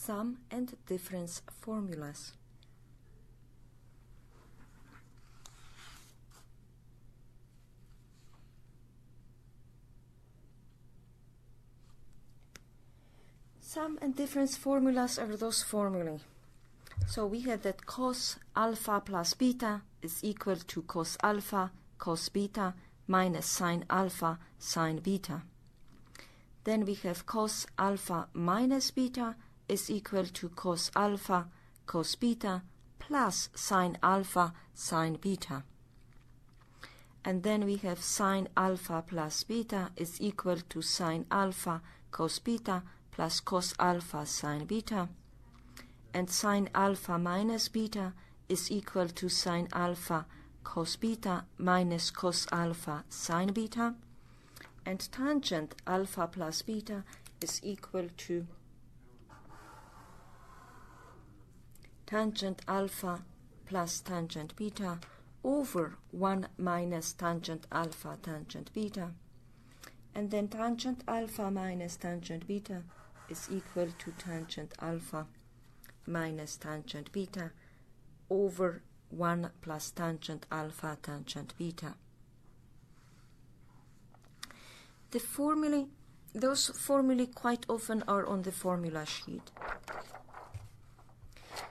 Sum and difference formulas. Sum and difference formulas are those formulae. So we had that cos alpha plus beta is equal to cos alpha cos beta minus sine alpha sine beta. Then we have cos alpha minus beta is equal to cos alpha cos beta plus sine alpha sine beta. And then we have sine alpha plus beta is equal to sine alpha cos beta plus cos alpha sine beta. And sine alpha minus beta is equal to sine alpha cos beta minus cos alpha sine beta. And tangent alpha plus beta is equal to tangent alpha plus tangent beta over 1 minus tangent alpha tangent beta. And then tangent alpha minus tangent beta is equal to tangent alpha minus tangent beta over 1 plus tangent alpha tangent beta. The formulae, those formulae quite often are on the formula sheet.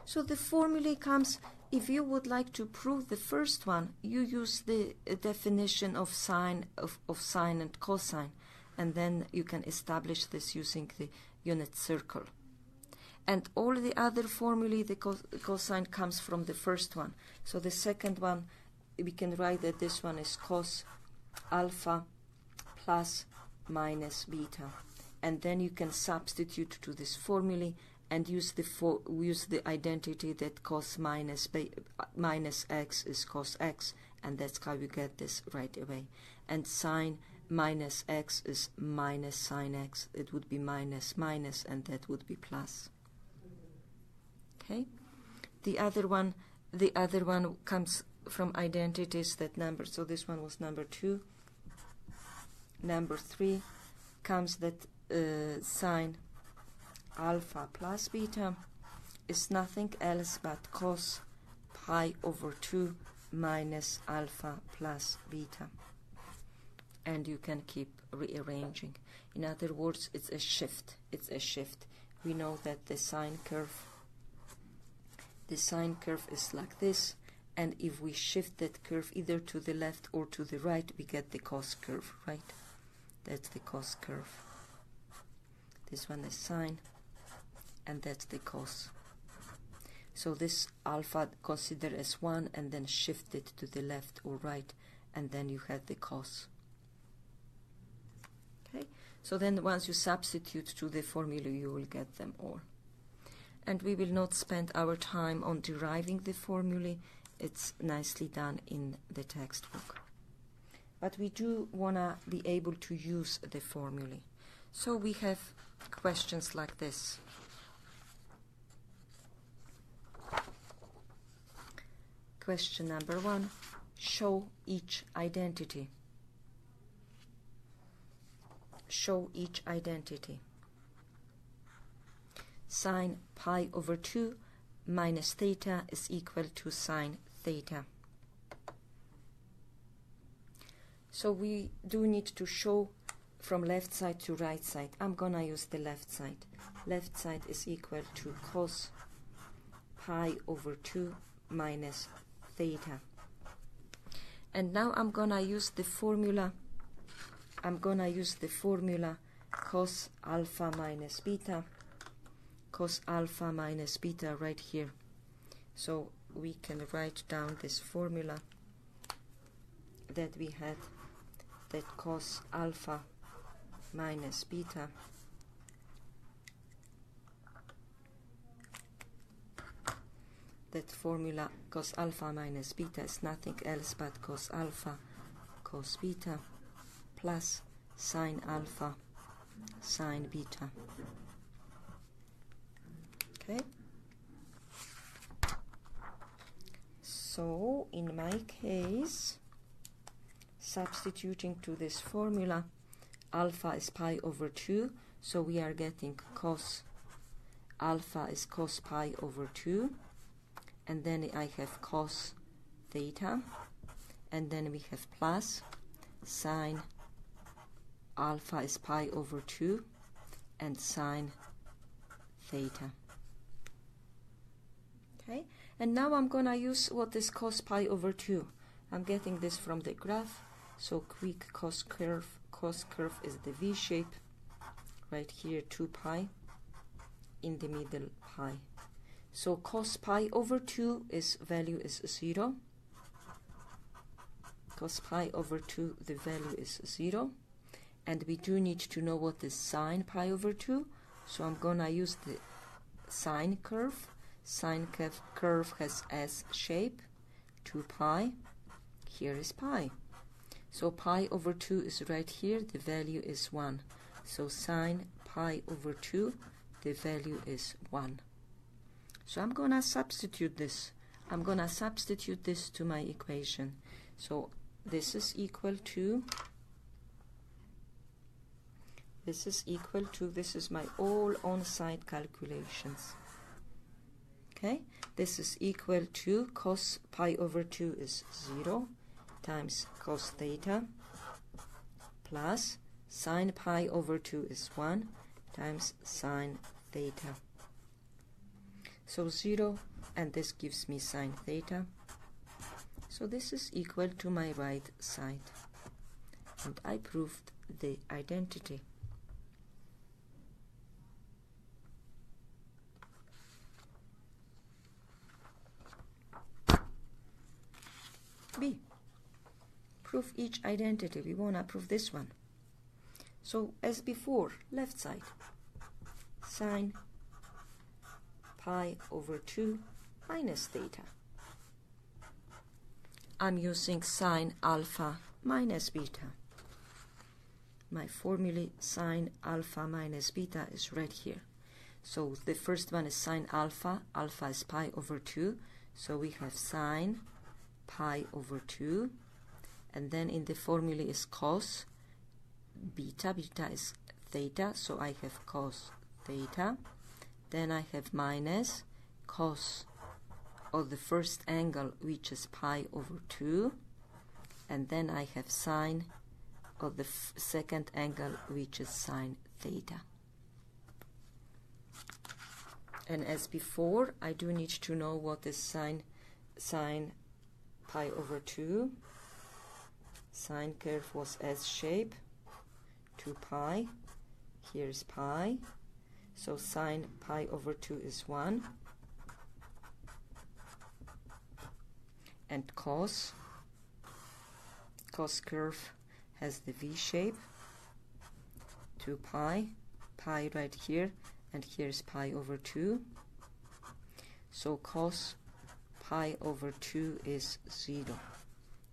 So the formulae comes, if you would like to prove the first one, you use the definition of sine and cosine, and then you can establish this using the unit circle. And all the other formulae, the cosine comes from the first one. So the second one, we can write that this one is cos alpha plus minus beta. And then you can substitute to this formulae and use the identity that cos minus x is cos x, and that's how you get this right away. And sine minus x is minus sine x. It would be minus minus, and that would be plus. Okay, the other one comes from identities that number. So this one was number 2. Number 3 comes that sine alpha plus beta is nothing else but cos pi over 2 minus alpha plus beta. And you can keep rearranging. In other words, it's a shift. It's a shift. We know that the sine curve is like this, and if we shift that curve either to the left or to the right, we get the cos curve, right? That's the cos curve. This one is sine, and that's the cos. So this alpha consider as 1 and then shift it to the left or right, and then you have the cos. Okay, so then once you substitute to the formula, you will get them all. And we will not spend our time on deriving the formulae. It's nicely done in the textbook. But we do want to be able to use the formulae. So we have questions like this. Question number 1. Show each identity. Show each identity. Sine pi over 2 minus theta is equal to sine theta. So we do need to show from left side to right side. I'm going to use the left side. Left side is equal to cos pi over 2 minus theta. And now I'm going to use the formula. Cos alpha minus beta. Cos alpha minus beta right here. So we can write down this formula that we had, that cos alpha minus beta that formula cos alpha minus beta is nothing else but cos alpha cos beta plus sine alpha sine beta. Okay, so in my case, substituting to this formula, alpha is pi over 2, so we are getting cos alpha is cos pi over 2, and then I have cos theta, and then we have plus sine alpha is pi over 2 and sine theta. Okay, and now I'm gonna use what is cos pi over 2. I'm getting this from the graph, so quick cos curve is the V shape, right here 2 pi, in the middle pi. So cos pi over 2 is value is 0. Cos pi over 2, the value is 0. And we do need to know what is sine pi over 2. So I'm gonna use the sine curve. Sine curve has S shape, 2 pi. Here is pi. So pi over 2 is right here, the value is 1. So sine pi over 2, the value is 1. So I'm gonna substitute this. I'm gonna substitute this to my equation. So this is equal to, this is my all on-site calculations. Okay, this is equal to cos pi over 2 is 0 times cos theta plus sine pi over 2 is 1 times sine theta. So 0, and this gives me sine theta. So this is equal to my right side. And I proved the identity. B. Prove each identity. We want to prove this one. So as before, left side, sine pi over 2 minus theta. I'm using sine alpha minus beta. My formula sine alpha minus beta is right here. So the first one is sine alpha. Alpha is pi over 2. So we have sine pi over 2. And then in the formula is cos beta. Beta is theta. So I have cos theta. Then I have minus cos of the first angle, which is pi over 2. And then I have sine of the second angle, which is sine theta. And as before, I do need to know what is sine pi over 2. Sine curve was S shape, 2 pi. Here's pi. So sine pi over 2 is 1. And cos curve has the V shape, 2 pi, pi right here, and here's pi over 2. So cos pi over 2 is 0,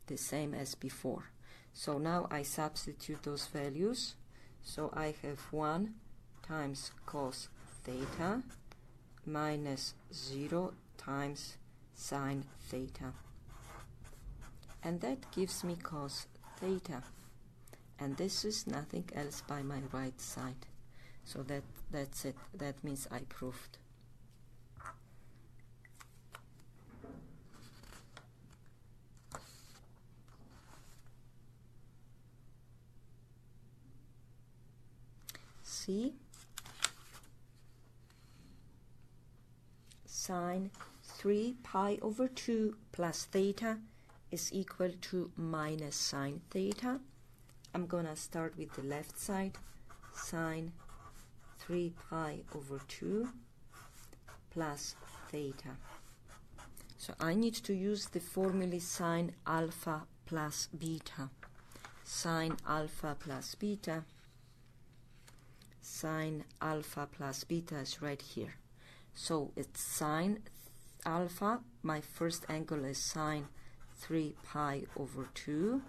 the same as before. So now I substitute those values. So I have 1 times cos theta minus 0 times sine theta. And that gives me cos theta. And this is nothing else by my right side. So that's it. That means I proved. C. Sine 3 pi over 2 plus theta is equal to minus sine theta. I'm gonna start with the left side. Sine 3 pi over 2 plus theta. So I need to use the formula sine alpha plus beta. Sine alpha plus beta. Sine alpha plus beta is right here. So it's sine alpha. My first angle is sine 3 pi over 2.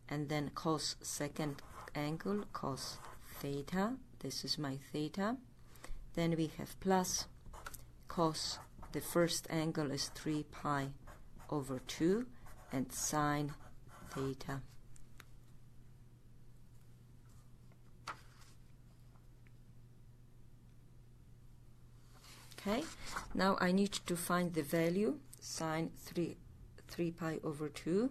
And then cos second angle, cos theta. This is my theta. Then we have plus cos, the first angle is 3 pi over 2, and sine theta. Okay, now I need to find the value, sine 3 pi over 2.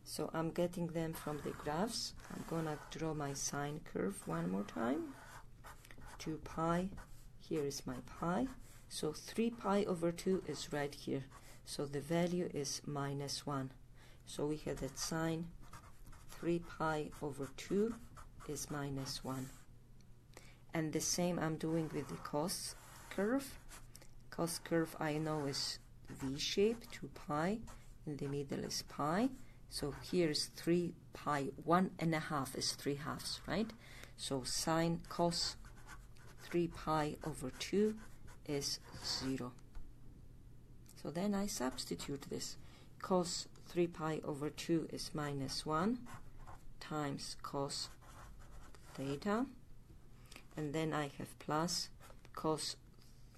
So I'm getting them from the graphs. I'm gonna draw my sine curve one more time. 2 pi, here is my pi. So 3 pi over 2 is right here. So the value is -1. So we have that sine 3 pi over 2 is -1. And the same I'm doing with the cos curve. Cos curve I know is V-shape, 2 pi. In the middle is pi. So here's 3 pi, 1.5 is 3 halves, right? So sine cos 3 pi over 2 is 0. So then I substitute this. Cos 3 pi over 2 is -1 times cos theta. And then I have plus cos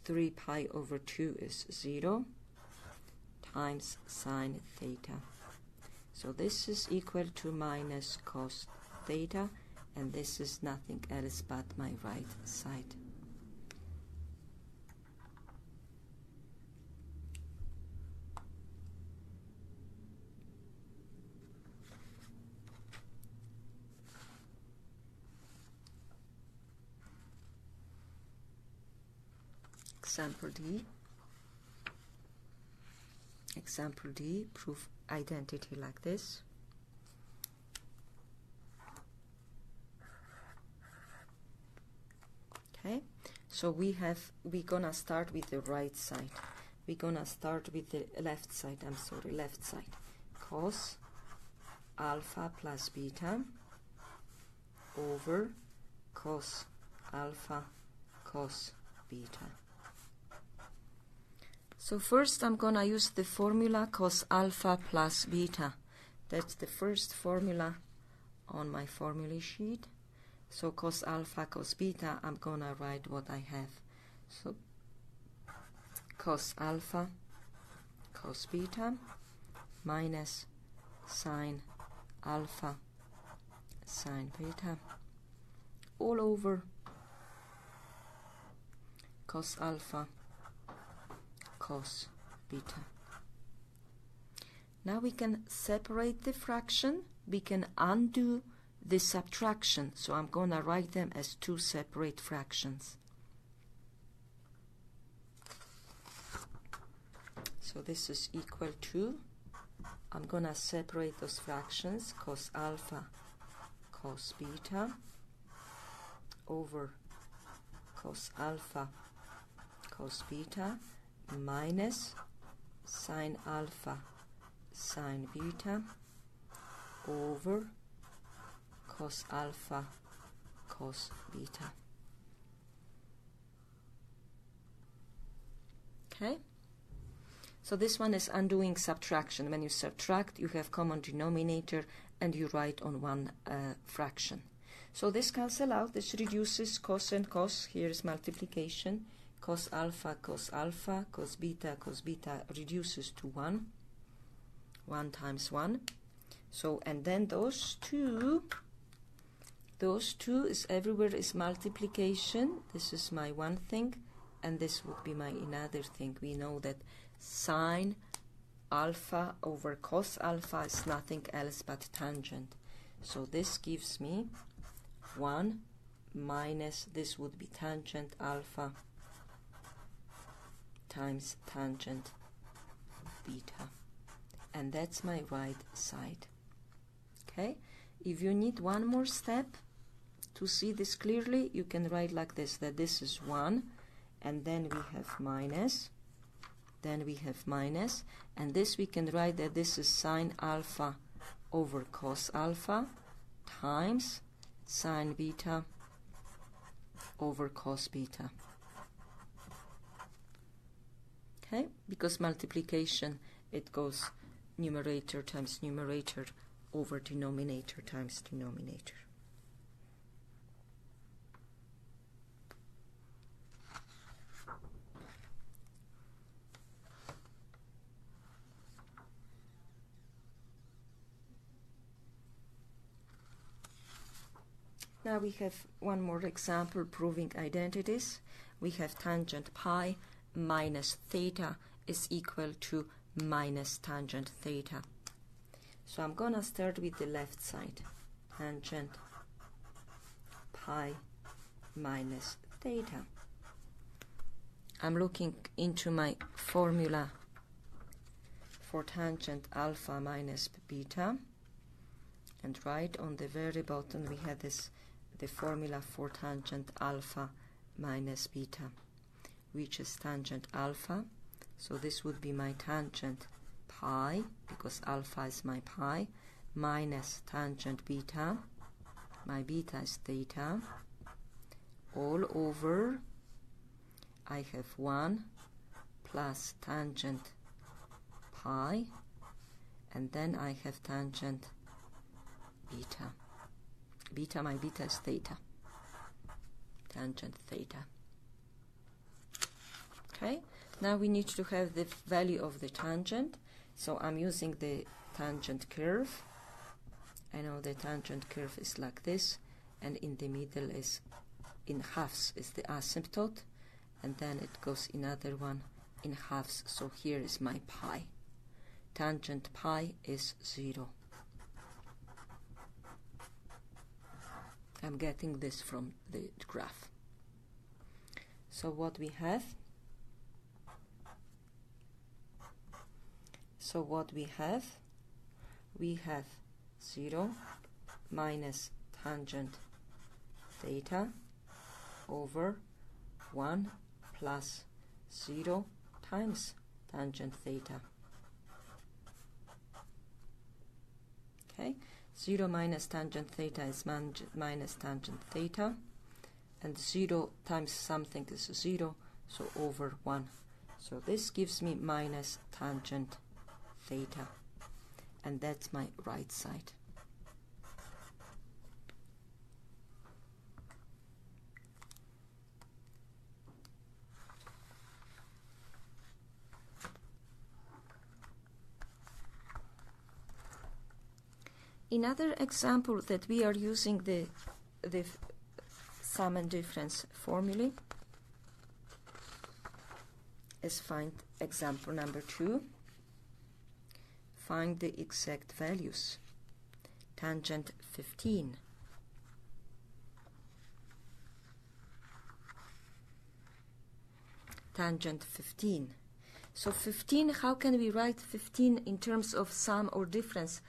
3 pi over 2 is 0 times sine theta. So this is equal to minus cos theta, and this is nothing else but my right side. Example D. Example D, prove identity like this. Okay, so we're gonna start with the right side. We're gonna start with the left side, left side. Cos alpha plus beta over cos alpha cos beta. So first I'm gonna use the formula cos alpha plus beta. That's the first formula on my formula sheet. So cos alpha cos beta, I'm gonna write what I have. So cos alpha cos beta minus sine alpha sine beta all over cos alpha cos beta. Now we can separate the fraction. We can undo the subtraction. So I'm going to write them as two separate fractions. So this is equal to, I'm going to separate those fractions, cos alpha cos beta over cos alpha cos beta minus sine alpha sine beta over cos alpha cos beta. Okay, so this one is undoing subtraction. When you subtract, you have common denominator and you write on one fraction. So this cancel out, this reduces cos and cos. Here is multiplication. Cos alpha cos beta reduces to 1. 1 times 1. So, and then those two is everywhere is multiplication. This is my one thing, and this would be my another thing. We know that sine alpha over cos alpha is nothing else but tangent. So this gives me 1 minus, this would be tangent alpha times tangent beta, and that's my right side. Okay, if you need one more step to see this clearly, you can write like this, that this is 1, and then we have minus, and this we can write that this is sine alpha over cos alpha times sine beta over cos beta. Okay, because multiplication, it goes numerator times numerator over denominator times denominator. Now we have one more example proving identities. We have tangent pi minus theta is equal to minus tangent theta. So I'm gonna start with the left side. Tangent pi minus theta. I'm looking into my formula for tangent alpha minus beta, and right on the very bottom we have the formula for tangent alpha minus beta, which is tangent alpha. So this would be my tangent pi, because alpha is my pi, minus tangent beta, my beta is theta, all over I have 1 plus tangent pi, and then I have tangent beta. Beta, my beta is theta. Tangent theta. Okay, now we need to have the value of the tangent. So I'm using the tangent curve. I know the tangent curve is like this, and in the middle is, in halves, is the asymptote, and then it goes another one in halves. So here is my pi. Tangent pi is 0. I'm getting this from the graph. So what we have? So what we have? We have 0 minus tangent theta over 1 plus 0 times tangent theta. Okay, 0 minus tangent theta is minus tangent theta, and 0 times something is 0, so over 1. So this gives me minus tangent theta, and that's my right side. Another example that we are using the sum and difference formulae is find example number 2. Find the exact values. Tangent 15. Tangent 15. So 15, how can we write 15 in terms of sum or difference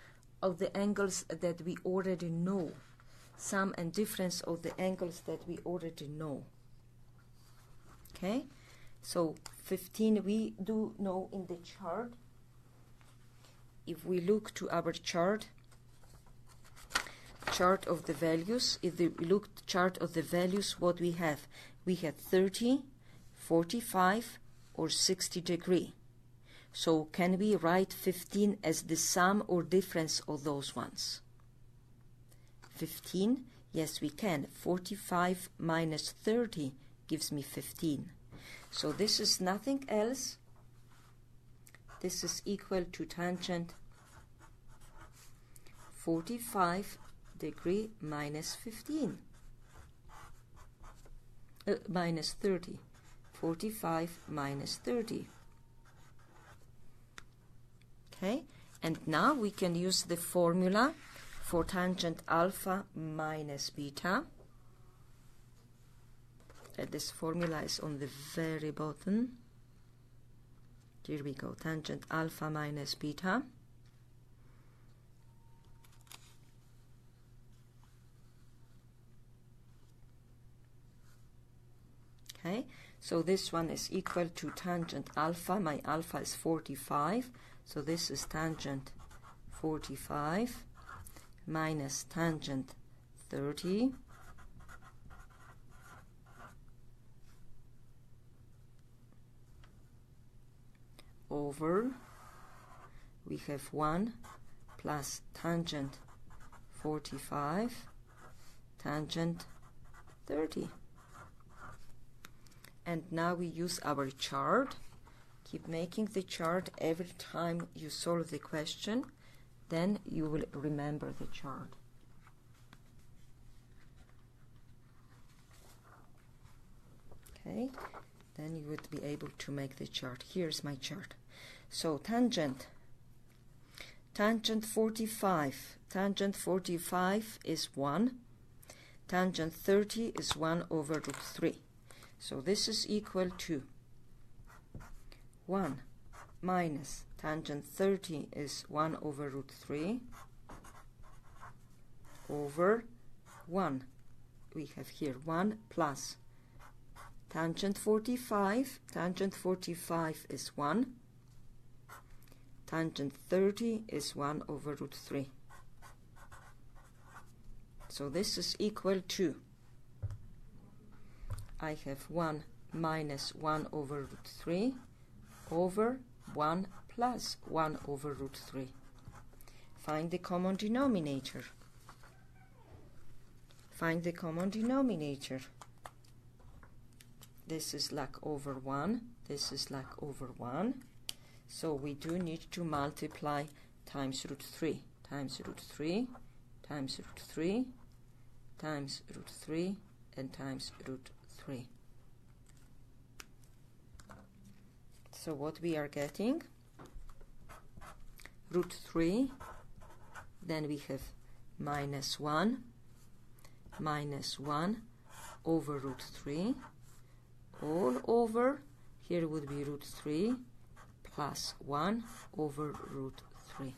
of the angles that we already know? Sum and difference of the angles that we already know. Okay, so 15 we do know in the chart. If we look to our chart of the values, if we look chart of the values, what we have? We have 30, 45, or 60 degree. So can we write 15 as the sum or difference of those ones? 15, yes we can. 45 minus 30 gives me 15. So this is nothing else. This is equal to tangent 45 degree minus 15. Minus 30. 45 minus 30. Okay, and now we can use the formula for tangent alpha minus beta. This formula is on the very bottom. Here we go, tangent alpha minus beta. Okay, so this one is equal to tangent alpha. My alpha is 45. So this is tangent 45 minus tangent 30 over, we have 1 plus tangent 45 tangent 30. And now we use our chart. Keep making the chart every time you solve the question, then you will remember the chart. Okay, then you would be able to make the chart. Here's my chart. So tangent 45. Tangent 45 is 1. Tangent 30 is 1 over root 3. So this is equal to 1 minus tangent 30 is 1 over root 3 over 1. We have here 1 plus tangent 45. Tangent 45 is 1. Tangent 30 is 1 over root 3. So this is equal to, I have 1 minus 1 over root 3 over 1 plus 1 over root 3. Find the common denominator. Find the common denominator. This is log over 1. This is log over 1. So we do need to multiply times root 3, times root 3, times root 3, times root 3, and times root 3. So what we are getting, root 3, then we have minus 1 over root 3, all over, here would be root 3, plus 1 over root 3.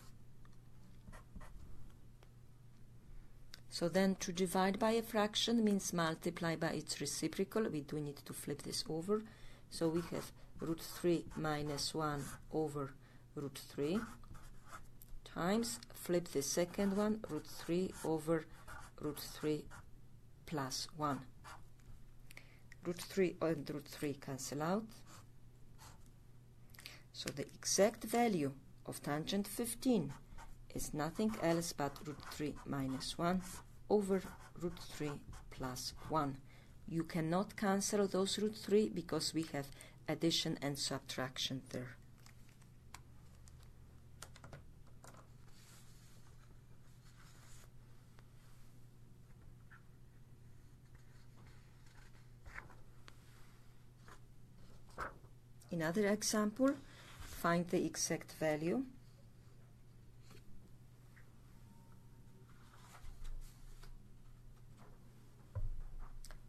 So then to divide by a fraction means multiply by its reciprocal. We do need to flip this over. So we have root 3 minus 1 over root 3 times, flip the second one, root 3 over root 3 plus 1. Root 3 and root 3 cancel out. So the exact value of tangent 15 is nothing else but root 3 minus 1 over root 3 plus 1. You cannot cancel those root 3 because we have addition and subtraction there. Another example, find the exact value.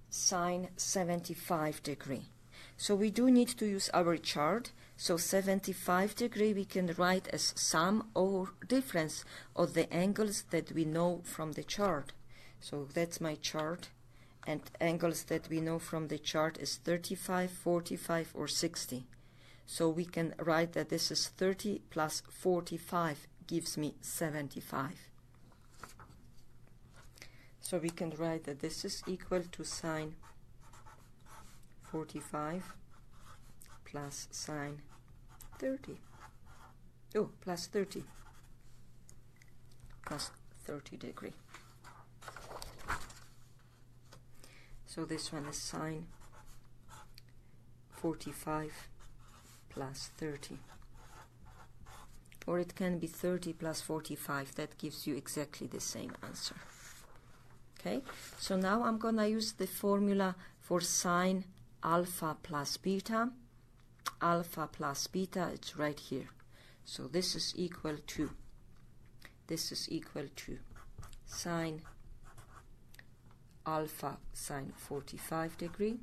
Sine 75 degree. So we do need to use our chart. So 75 degree we can write as sum or difference of the angles that we know from the chart. So that's my chart, and angles that we know from the chart is 35, 45 or 60. So we can write that this is 30 plus 45 gives me 75. So we can write that this is equal to sine 45 plus sine 30. Oh, plus 30. Plus 30 degree. So this one is sine 45 plus 30. Or it can be 30 plus 45. That gives you exactly the same answer. Okay, so now I'm going to use the formula for sine alpha plus beta. Alpha plus beta, it's right here. So this is equal to sine alpha sine 45 degree,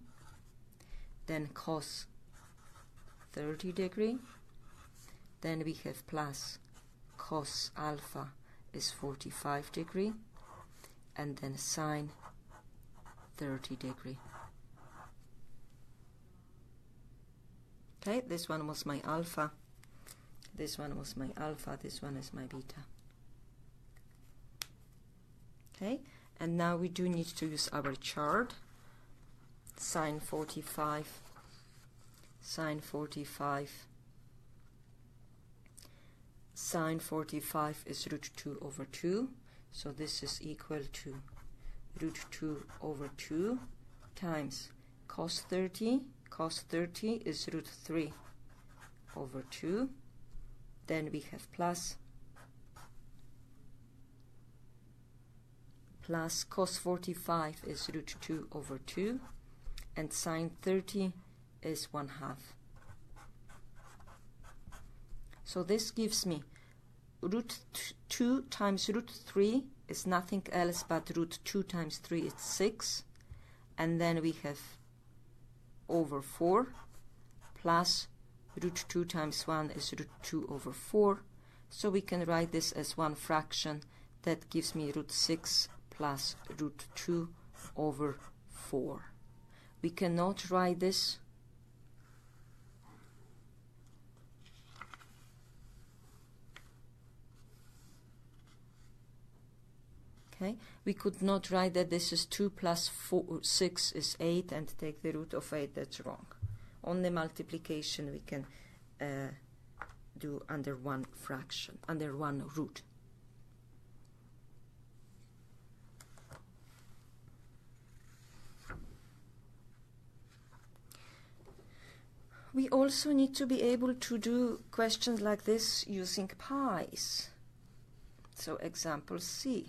then cos 30 degree, then we have plus cos alpha is 45 degree, and then sine 30 degree. Okay, this one was my alpha, this one was my alpha, this one is my beta. Okay, and now we do need to use our chart. Sine 45, sine 45, sine 45 is root 2 over 2. So this is equal to root 2 over 2 times cos 30. Cos 30 is root 3 over 2. Then we have plus cos 45 is root 2 over 2. and sine 30 is 1/2. So this gives me root 2 times root 3 is nothing else but root 2 times 3 is 6, and then we have over 4 plus root 2 times 1 is root 2 over 4. So we can write this as one fraction. That gives me root 6 plus root 2 over 4. We cannot write this okay. We could not write that this is 2 plus 6 is 8 and take the root of 8. That's wrong. Only multiplication we can do under one fraction, under one root. We also need to be able to do questions like this using pi's. So example C.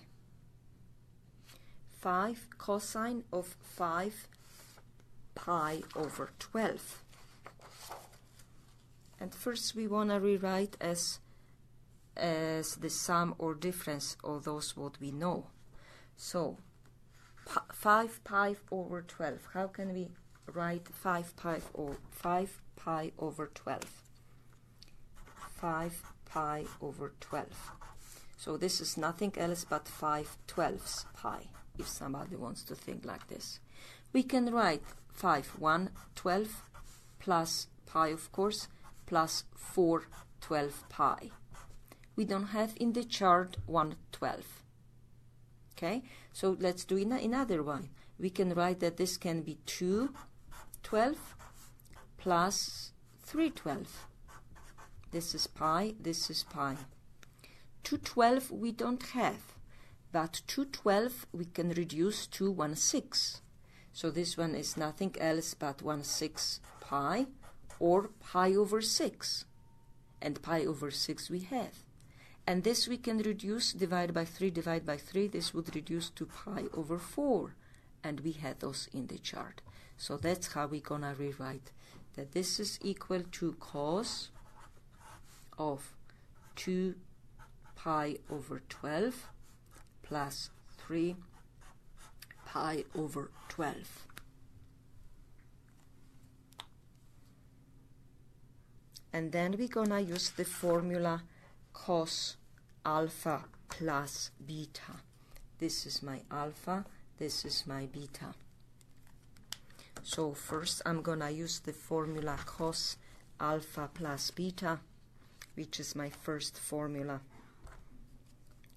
5 cosine of 5 pi over 12. And first we want to rewrite as the sum or difference of those what we know. So 5 pi over 12. How can we write 5 pi over 12? 5 pi over 12. So this is nothing else but 5/12 pi, if somebody wants to think like this. We can write 5/112 plus pi, of course, plus 4/12 pi. We don't have in the chart 1/12. Okay, so let's do another one. We can write that this can be 2/12 plus 3/12. This is pi, this is pi. 2/12 we don't have, but 2/12 we can reduce to 1/6. So this one is nothing else but 1/6 pi, or pi over 6. And pi over 6 we have. And this we can reduce, divide by 3, divide by 3. This would reduce to pi over 4. And we had those in the chart. So that's how we're going to rewrite that this is equal to cos of 2 pi over 12 plus 3 pi over 12. And then we're going to use the formula cos alpha plus beta. This is my alpha, this is my beta. So first I'm going to use the formula cos alpha plus beta, which is my first formula.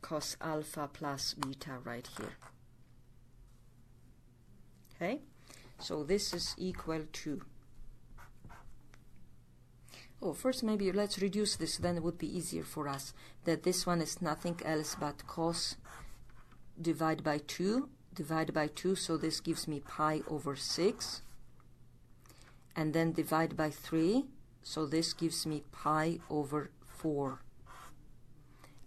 Cos alpha plus beta right here. Okay, so this is equal to, first maybe let's reduce this, then it would be easier for us, that this one is nothing else but cos divide by 2, so this gives me pi over 6, and then divide by 3, so this gives me pi over 4.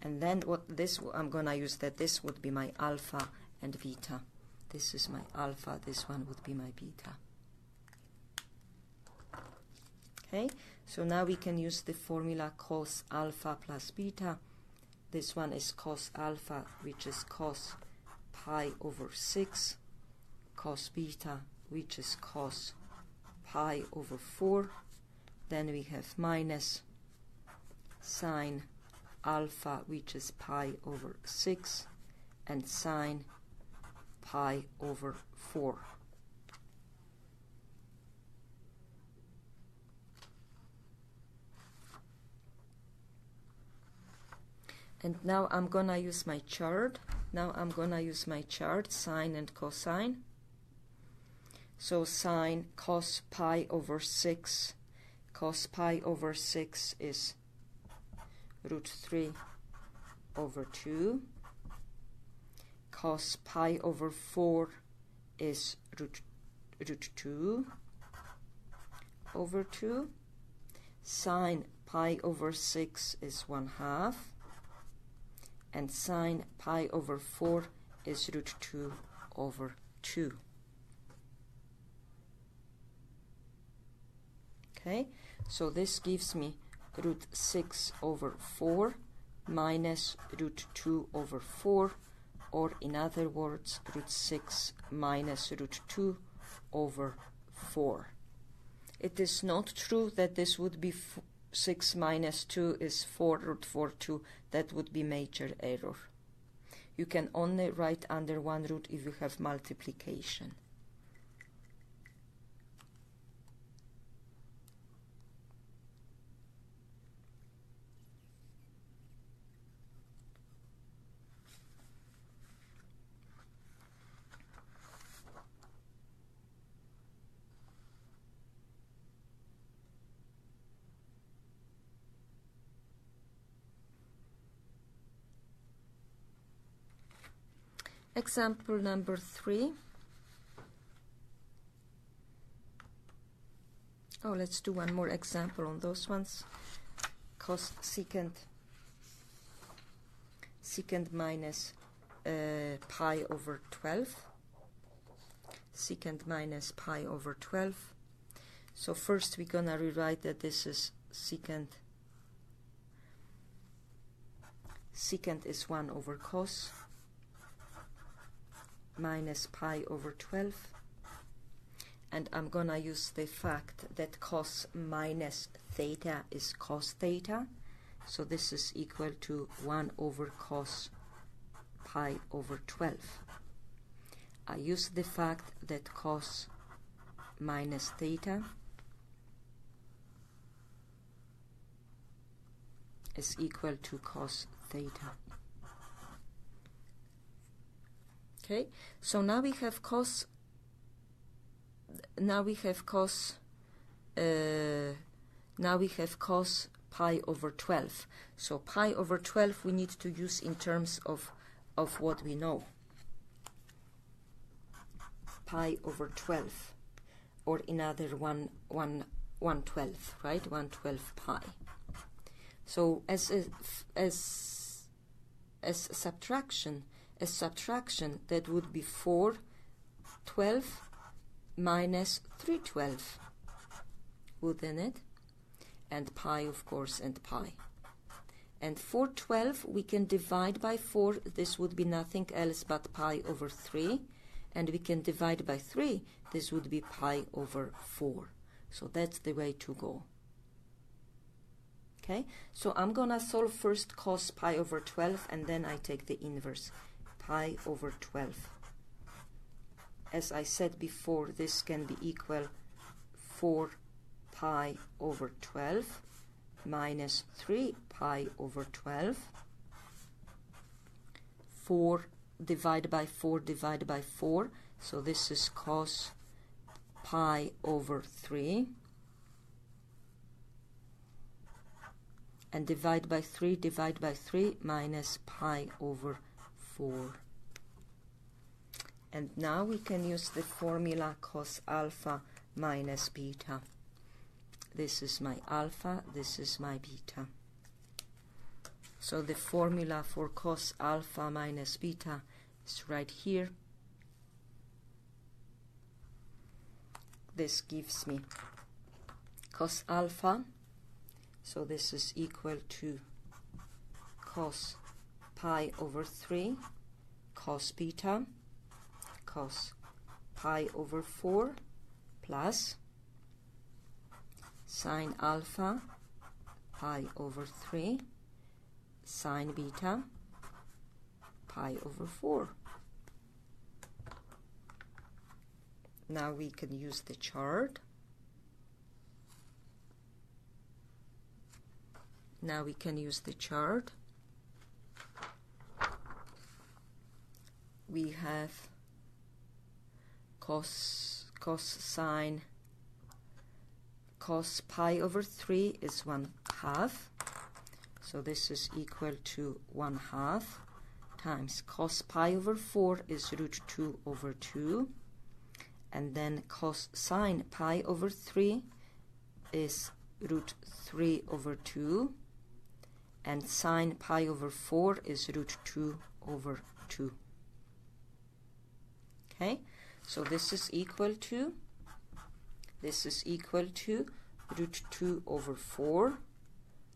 And then what this I'm going to use that this would be my alpha and beta. This is my alpha, this one would be my beta. Okay, so now we can use the formula cos alpha plus beta. This one is cos alpha, which is cos pi over 6, cos beta, which is cos pi over 4. Then we have minus sine alpha, which is pi over 6, and sine pi over 4. And now I'm going to use my chart. Sine and cosine. So sine cos pi over 6. Cos pi over 6 is root 3 over 2. Cos pi over 4 is root 2 over 2. Sine pi over 6 is 1/2. And sine pi over 4 is root 2 over 2. Okay, so this gives me root 6 over 4 minus root 2 over 4, or in other words, root 6 minus root 2 over 4. It is not true that this would be 6 minus 2 is 4 root 4 2. That would be major error. You can only write under one root if you have multiplication. Example number 3. Oh, let's do one more example on those ones. Cos secant minus pi over 12. Secant minus pi over 12. So first we're gonna rewrite that this is secant. Secant is 1 over cos minus pi over 12, and I'm gonna use the fact that cos minus theta is cos theta, so this is equal to 1 over cos pi over 12. I use the fact that cos minus theta is equal to cos theta. Okay, so now we have cos. Now we have cos pi over 12. So pi over 12 we need to use in terms of what we know. Pi over 12, or in other 1/12, right? 1/12 pi. So as subtraction, that would be 4/12 minus 3/12, wouldn't it? And pi, of course, and pi. And 4/12 we can divide by 4. This would be nothing else but pi over 3. And we can divide by 3. This would be pi over 4. So that's the way to go. Okay, so I'm gonna solve first cos pi over 12, and then I take the inverse. Pi over 12. As I said before, this can be equal 4 pi over 12 minus 3 pi over 12. 4 divided by 4 divided by 4. So this is cos pi over 3. And divide by 3 minus pi over 4. And now we can use the formula cos alpha minus beta. This is my alpha, this is my beta. So the formula for cos alpha minus beta is right here. This gives me cos alpha. So this is equal to cos pi over 3 cos beta cos pi over 4 plus sine alpha pi over 3 sine beta pi over 4. Now we can use the chart. Now we can use the chart. We have cos sine cos pi over 3 is 1/2. So this is equal to 1/2 times cos pi over 4 is root 2 over 2. And then cos sine pi over 3 is root 3 over 2. And sine pi over 4 is root 2 over 2. Okay, so this is equal to root 2 over 4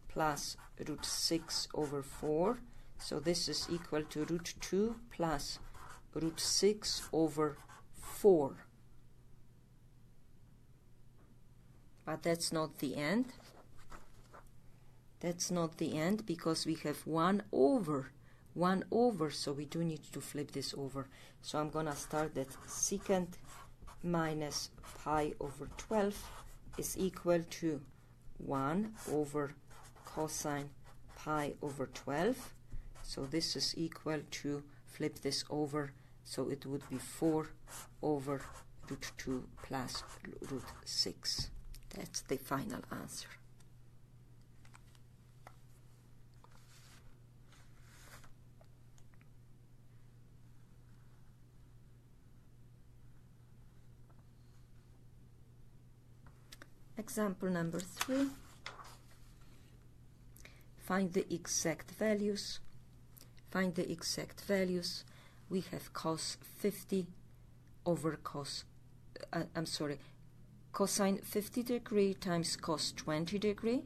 plus root 6 over 4. So this is equal to root 2 plus root 6 over 4. But that's not the end. That's not the end, because we have 1 over, so we do need to flip this over. So I'm gonna start that secant minus pi over 12 is equal to 1 over cosine pi over 12. So this is equal to, flip this over, so it would be 4 over root 2 plus root 6. That's the final answer. Example number 3. Find the exact values. Find the exact values. We have cos 50 over cosine 50 degree times cos 20 degree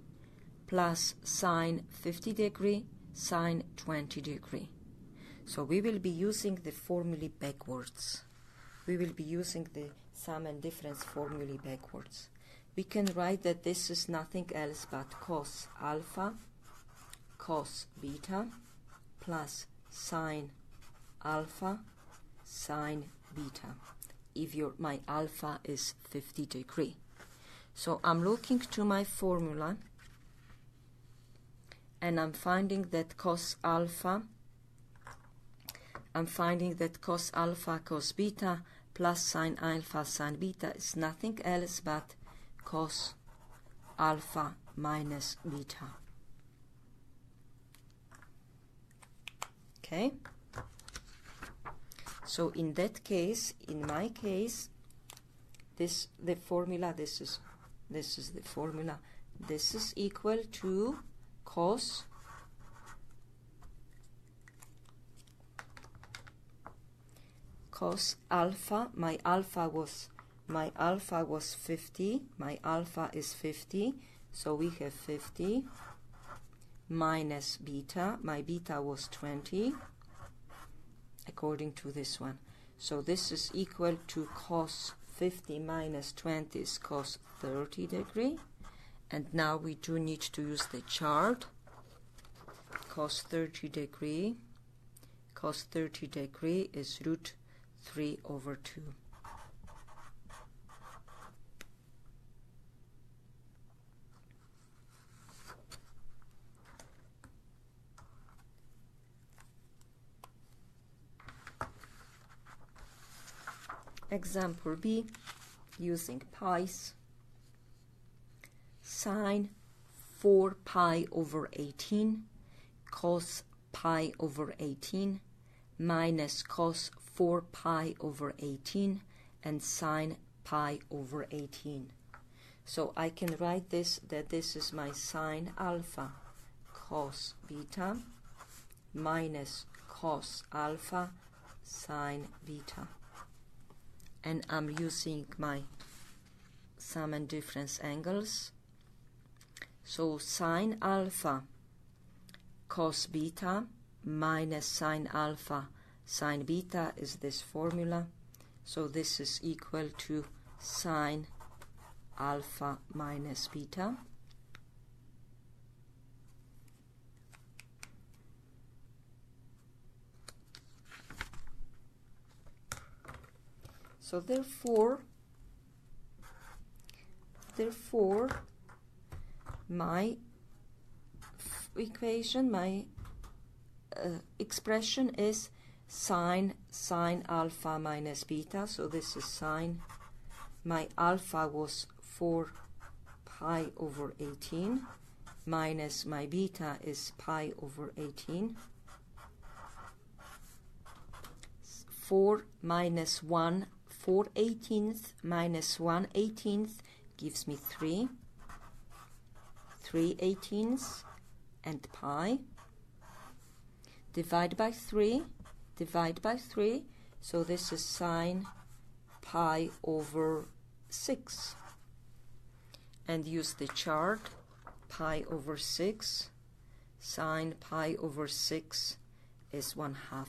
plus sine 50 degree sine 20 degree. So we will be using the formulae backwards. We will be using the sum and difference formulae backwards. We can write that this is nothing else but cos alpha cos beta plus sine alpha sine beta, if my alpha is 50 degree. So I'm looking to my formula and I'm finding that cos alpha cos beta plus sine alpha sine beta is nothing else but cos alpha minus beta. Okay, so in that case, in my case, this is the formula. This is equal to cos alpha. My alpha was 50. My alpha is 50. So we have 50 minus beta. My beta was 20, according to this one. So this is equal to cos 50 minus 20 is cos 30 degree. And now we do need to use the chart. Cos 30 degree is root 3 over 2. Example B, using pi's. Sine 4 pi over 18 cos pi over 18 minus cos 4 pi over 18 and sine pi over 18. So I can write this, that this is my sine alpha cos beta minus cos alpha sine beta. And I'm using my sum and difference angles. So sine alpha cos beta minus sine alpha sine beta is this formula. So this is equal to sine alpha minus beta. So therefore my equation, my expression is sine alpha minus beta. So this is sine. My alpha was 4 pi over 18 minus my beta is pi over 18. 4 minus 1, 4/18 minus 1/18 gives me 3. 3/18 and pi. Divide by 3. So this is sine pi over 6. and use the chart. Pi over 6, sine pi over 6 is 1/2.